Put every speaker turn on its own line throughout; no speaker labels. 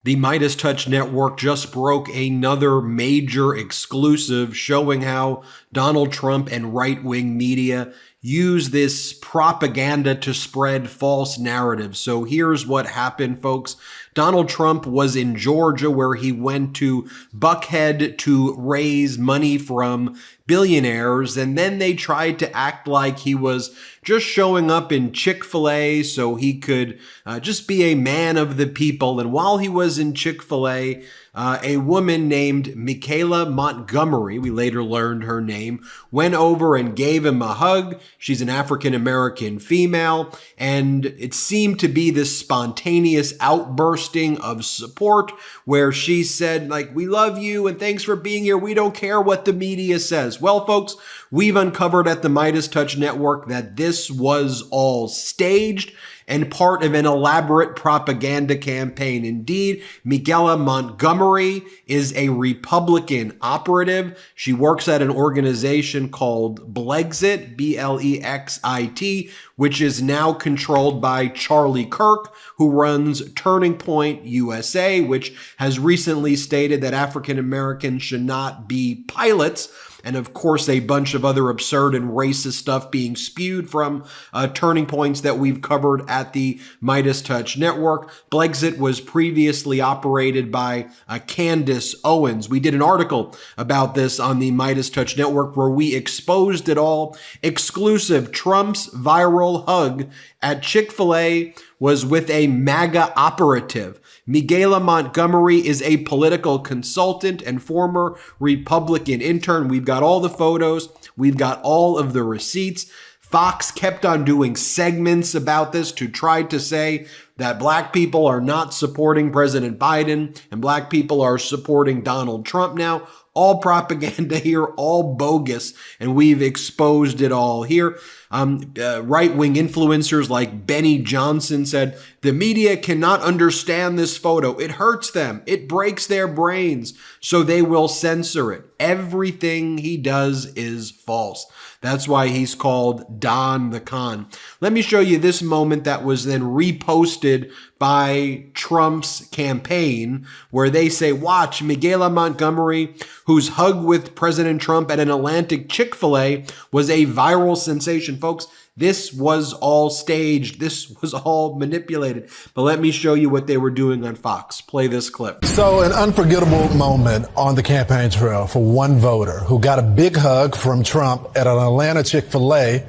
The MeidasTouch network just broke another major exclusive showing how Donald Trump and right-wing media use this propaganda to spread false narratives. So here's what happened, folks. Donald Trump was in Georgia where he went to Buckhead to raise money from billionaires, and then they tried to act like he was just showing up in Chick-fil-A so he could just be a man of the people. And while he was in Chick-fil-A, a woman named Michaela Montgomery, we later learned her name, went over and gave him a hug. She's an African-American female, and it seemed to be this spontaneous outbursting of support where she said, like, we love you and thanks for being here. We don't care what the media says. Well, folks, we've uncovered at the MeidasTouch Network that this was all staged and part of an elaborate propaganda campaign. Indeed, Michaela Montgomery is a Republican operative. She works at an organization called Blexit, B-L-E-X-I-T, which is now controlled by Charlie Kirk, who runs Turning Point USA, which has recently stated that African Americans should not be pilots. And of course, a bunch of other absurd and racist stuff being spewed from turning points that we've covered at the MeidasTouch Network. Blexit was previously operated by Candace Owens. We did an article about this on the MeidasTouch Network where we exposed it all. Exclusive: Trump's viral hug at Chick-fil-A was with a MAGA operative. Michaela Montgomery is a political consultant and former Republican intern. We've got all the photos. We've got all of the receipts. Fox kept on doing segments about this to try to say that black people are not supporting President Biden and black people are supporting Donald Trump now. All propaganda here, all bogus, and we've exposed it all here. Right-wing influencers like Benny Johnson said, the media cannot understand this photo. It hurts them. It breaks their brains, so they will censor it. Everything he does is false. That's why he's called Don the Con. Let me show you this moment that was then reposted by Trump's campaign where they say, watch, Michaela Montgomery, whose hug with President Trump at an Atlantic Chick-fil-A was a viral sensation. Folks, this was all staged. This was all manipulated. But let me show you what they were doing on Fox. Play this clip.
So an unforgettable moment on the campaign trail for one voter who got a big hug from Trump at an Atlanta Chick-fil-A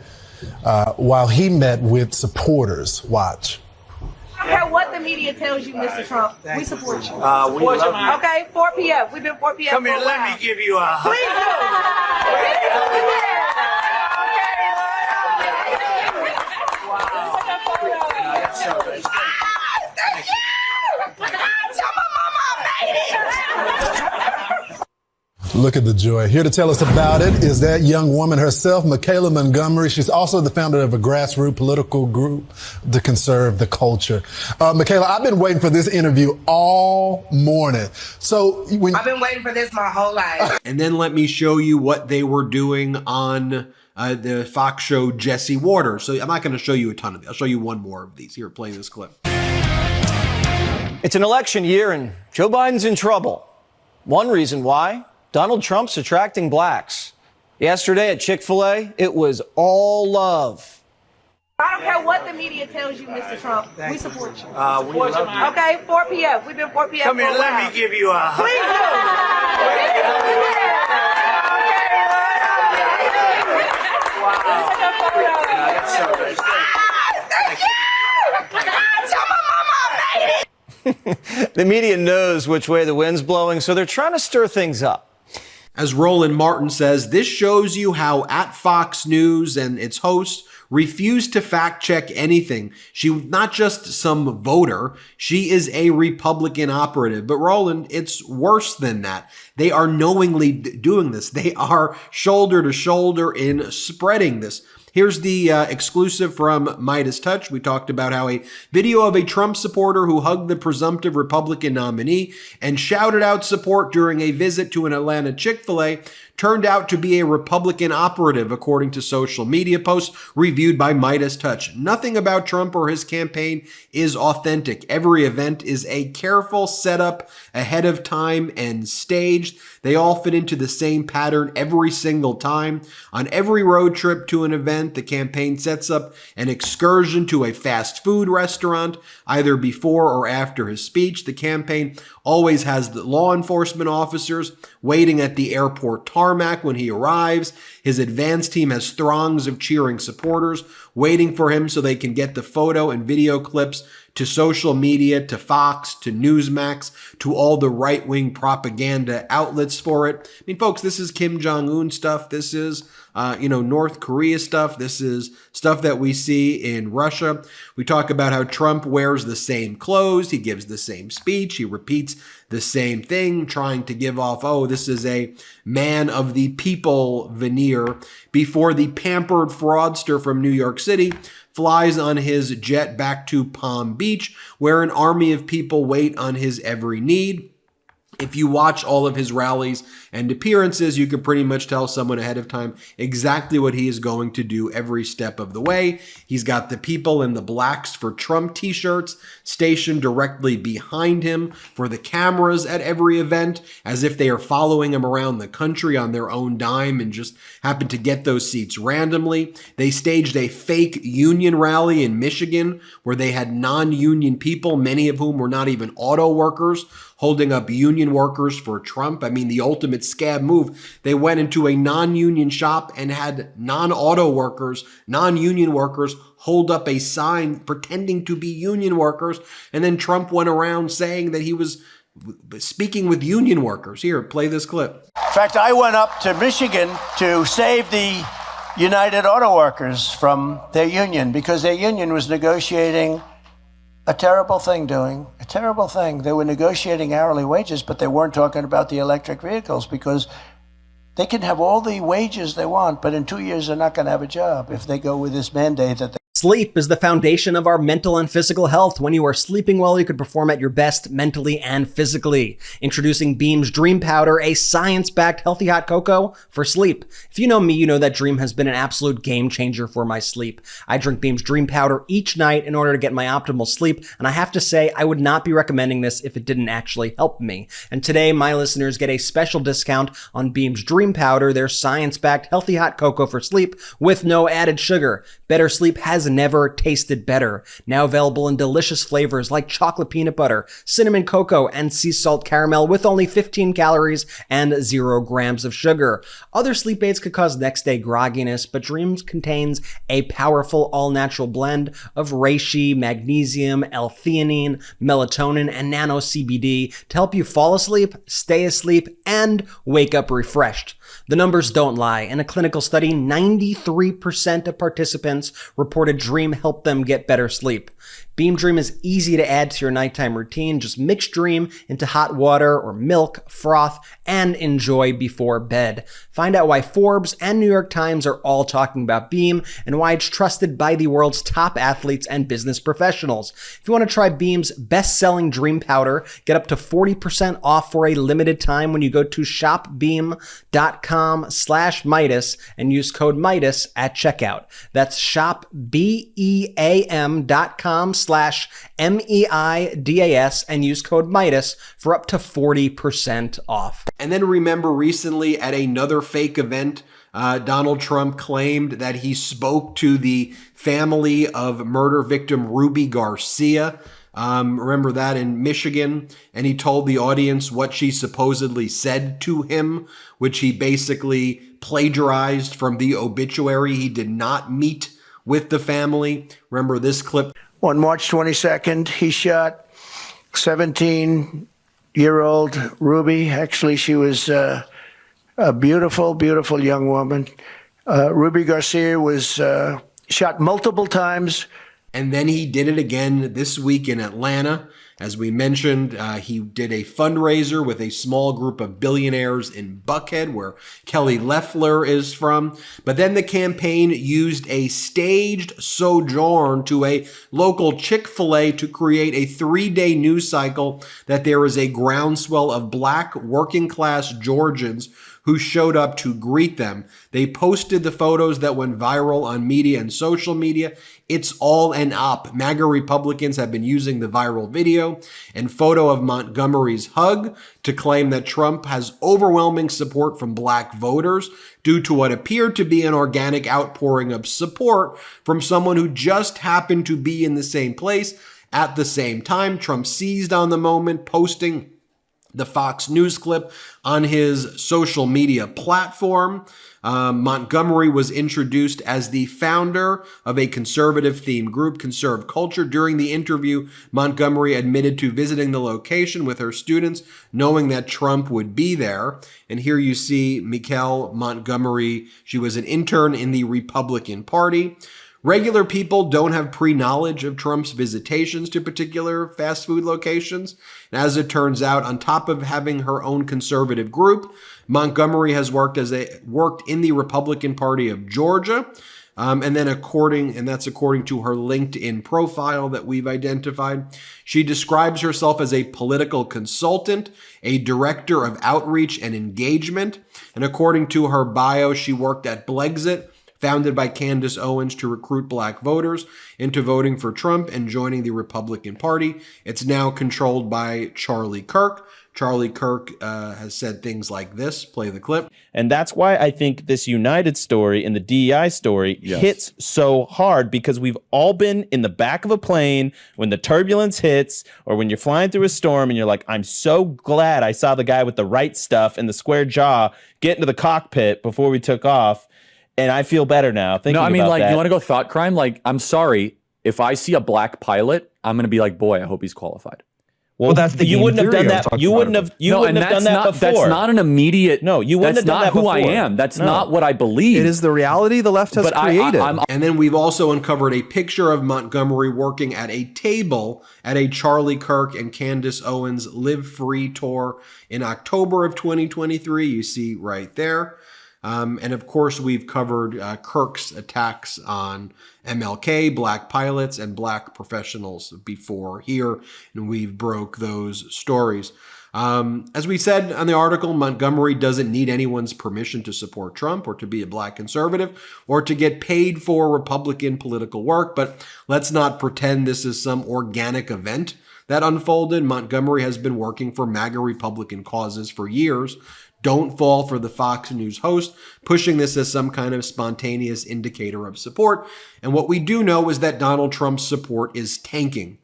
while he met with supporters. Watch.
I don't care what the media tells you, Mr. Trump. We support you.
We love you.
Okay, 4 p.m. We've been 4 p.m.
Come here, let me give you a hug.
Please do. Thank you. Tell my mama I made it.
Look at the joy. Here to tell us about it is that young woman herself, Michaela Montgomery. She's also the founder of a grassroots political group to conserve the culture. Michaela, I've been waiting for this interview all morning.
I've been waiting for this my whole life.
And then let me show you what they were doing on the Fox show Jesse Waters. So I'm not going to show you a ton of these. I'll show you one more of these. Here, play this clip.
It's an election year and Joe Biden's in trouble. One reason why: Donald Trump's attracting blacks. Yesterday at Chick-fil-A, it was all love.
I don't care what the media tells you, Mr. Trump. We support you.
We love you.
Okay, 4 p.m. We've been 4 p.m.
Come here, let me give you a hug.
Please do. Thank you. Tell my mama I made it.
The media knows which way the wind's blowing, so they're trying to stir things up.
As Roland Martin says, this shows you how at Fox News and its hosts refuse to fact check anything. She's not just some voter. She is a Republican operative. But Roland, it's worse than that. They are knowingly doing this. They are shoulder to shoulder in spreading this. Here's the exclusive from MeidasTouch. We talked about how a video of a Trump supporter who hugged the presumptive Republican nominee and shouted out support during a visit to an Atlanta Chick-fil-A turned out to be a Republican operative, according to social media posts reviewed by MeidasTouch. Nothing about Trump or his campaign is authentic. Every event is a careful setup ahead of time and staged. They all fit into the same pattern every single time. On every road trip to an event, the campaign sets up an excursion to a fast food restaurant, either before or after his speech. The campaign always has the law enforcement officers waiting at the airport tarmac when he arrives. His advance team has throngs of cheering supporters waiting for him so they can get the photo and video clips to social media, to Fox, to Newsmax, to all the right-wing propaganda outlets for it. I mean, folks, this is Kim Jong-un stuff. This is, North Korea stuff. This is stuff that we see in Russia. We talk about how Trump wears the same clothes. He gives the same speech. He repeats the same thing, trying to give off, this is a man of the people veneer, before the pampered fraudster from New York City flies on his jet back to Palm Beach, where an army of people wait on his every need. If you watch all of his rallies and appearances, you can pretty much tell someone ahead of time exactly what he is going to do every step of the way. He's got the people in the Blacks for Trump t-shirts stationed directly behind him for the cameras at every event, as if they are following him around the country on their own dime and just happen to get those seats randomly. They staged a fake union rally in Michigan where they had non-union people, many of whom were not even auto workers, holding up union workers for Trump. I mean, the ultimate scab move. They went into a non-union shop and had non-auto workers, non-union workers hold up a sign pretending to be union workers. And then Trump went around saying that he was speaking with union workers. Here, play this clip.
In fact, I went up to Michigan to save the United Auto Workers from their union because their union was negotiating a terrible thing a terrible thing. They were negotiating hourly wages, but they weren't talking about the electric vehicles because they can have all the wages they want, but in 2 years they're not going to have a job if they go with this mandate that
Sleep is the foundation of our mental and physical health. When you are sleeping well, you can perform at your best mentally and physically. Introducing Beam's Dream Powder, a science-backed healthy hot cocoa for sleep. If you know me, you know that Dream has been an absolute game changer for my sleep. I drink Beam's Dream Powder each night in order to get my optimal sleep, and I have to say, I would not be recommending this if it didn't actually help me. And today, my listeners get a special discount on Beam's Dream Powder, their science-backed healthy hot cocoa for sleep with no added sugar. Better sleep has never tasted better. Now available in delicious flavors like chocolate peanut butter, cinnamon cocoa, and sea salt caramel with only 15 calories and 0 grams of sugar. Other sleep aids could cause next day grogginess, but Dreams contains a powerful all-natural blend of reishi, magnesium, L-theanine, melatonin, and nano CBD to help you fall asleep, stay asleep, and wake up refreshed. The numbers don't lie. In a clinical study, 93% of participants reported Dream helped them get better sleep. Beam Dream is easy to add to your nighttime routine. Just mix Dream into hot water or milk, froth, and enjoy before bed. Find out why Forbes and New York Times are all talking about Beam and why it's trusted by the world's top athletes and business professionals. If you want to try Beam's best-selling Dream Powder, get up to 40% off for a limited time when you go to shopbeam.com/Meidas and use code Meidas at checkout. That's shopbeam.com/MEIDAS and use code Meidas for up to 40% off.
And then remember recently at another fake event, Donald Trump claimed that he spoke to the family of murder victim Ruby Garcia. Remember that in Michigan? And he told the audience what she supposedly said to him, which he basically plagiarized from the obituary. He did not meet with the family. Remember this clip?
On March 22nd, he shot 17-year-old Ruby. Actually, she was a beautiful, beautiful young woman. Ruby Garcia was shot multiple times.
And then he did it again this week in Atlanta. As we mentioned, he did a fundraiser with a small group of billionaires in Buckhead, where Kelly Loeffler is from. But then the campaign used a staged sojourn to a local Chick-fil-A to create a 3-day news cycle that there is a groundswell of black working-class Georgians who showed up to greet them. They posted the photos that went viral on media and social media. It's all an op. MAGA Republicans have been using the viral video and photo of Montgomery's hug to claim that Trump has overwhelming support from black voters due to what appeared to be an organic outpouring of support from someone who just happened to be in the same place at the same time. Trump seized on the moment, posting the Fox News clip on his social media platform. Montgomery was introduced as the founder of a conservative-themed group, Conserve Culture. During the interview, Montgomery admitted to visiting the location with her students, knowing that Trump would be there. And here you see Mikhail Montgomery. She was an intern in the Republican Party. Regular people don't have pre-knowledge of Trump's visitations to particular fast food locations. And as it turns out, on top of having her own conservative group, Montgomery has worked in the Republican Party of Georgia. And that's according to her LinkedIn profile that we've identified. She describes herself as a political consultant, a director of outreach and engagement. And according to her bio, she worked at Blexit, founded by Candace Owens, to recruit black voters into voting for Trump and joining the Republican Party. It's now controlled by Charlie Kirk. Charlie Kirk has said things like this. Play the clip.
And that's why I think this United story and the DEI story hits so hard, because we've all been in the back of a plane when the turbulence hits, or when you're flying through a storm and you're like, I'm so glad I saw the guy with the right stuff and the square jaw get into the cockpit before we took off. And I feel better now thinking about that.
No, I mean, like, you want to go thought crime? Like, I'm sorry, if I see a black pilot, I'm going to be like, boy, I hope he's qualified.
Well, that's the you wouldn't have done that. You wouldn't have done that before.
That's not an immediate.
No, you wouldn't have done that before.
That's not who I am. That's not what I believe.
It is the reality the left has created.
And then we've also uncovered a picture of Montgomery working at a table at a Charlie Kirk and Candace Owens Live Free tour in October of 2023. You see right there. And of course, we've covered Kirk's attacks on MLK, black pilots, and black professionals before here, and we've broke those stories. As we said on the article, Montgomery doesn't need anyone's permission to support Trump or to be a black conservative or to get paid for Republican political work, but let's not pretend this is some organic event that unfolded. Montgomery has been working for MAGA Republican causes for years. Don't fall for the Fox News host pushing this as some kind of spontaneous indicator of support. And what we do know is that Donald Trump's support is tanking.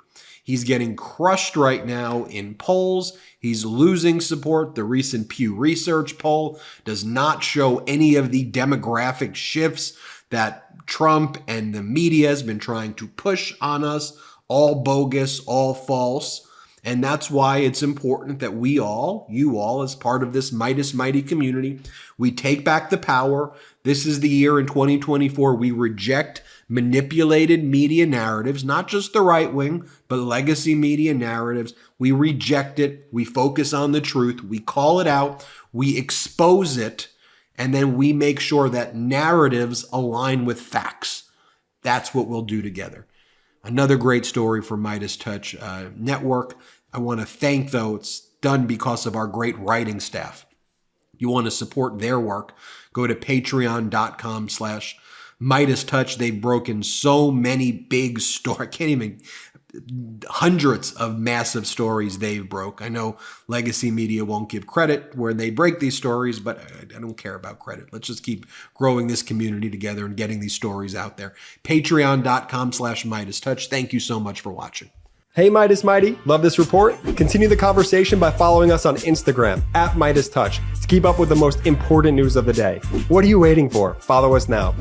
He's getting crushed right now in polls. He's losing support. The recent Pew Research poll does not show any of the demographic shifts that Trump and the media has been trying to push on us. All bogus, all false. And that's why it's important that we all, you all, as part of this Meidas Mighty community, we take back the power. This is the year in 2024 we reject manipulated media narratives, not just the right wing, but legacy media narratives. We reject it. We focus on the truth. We call it out. We expose it. And then we make sure that narratives align with facts. That's what we'll do together. Another great story for MeidasTouch Network. I want to thank, though, it's done because of our great writing staff. You want to support their work, go to patreon.com/MeidasTouch. They've broken so many big stories. I can't even, hundreds of massive stories they've broke. I know legacy media won't give credit where they break these stories, but I don't care about credit. Let's just keep growing this community together and getting these stories out there. Patreon.com/MeidasTouch. Thank you so much for watching.
Hey Meidas Mighty, love this report? Continue the conversation by following us on Instagram @MeidasTouch to keep up with the most important news of the day. What are you waiting for? Follow us now.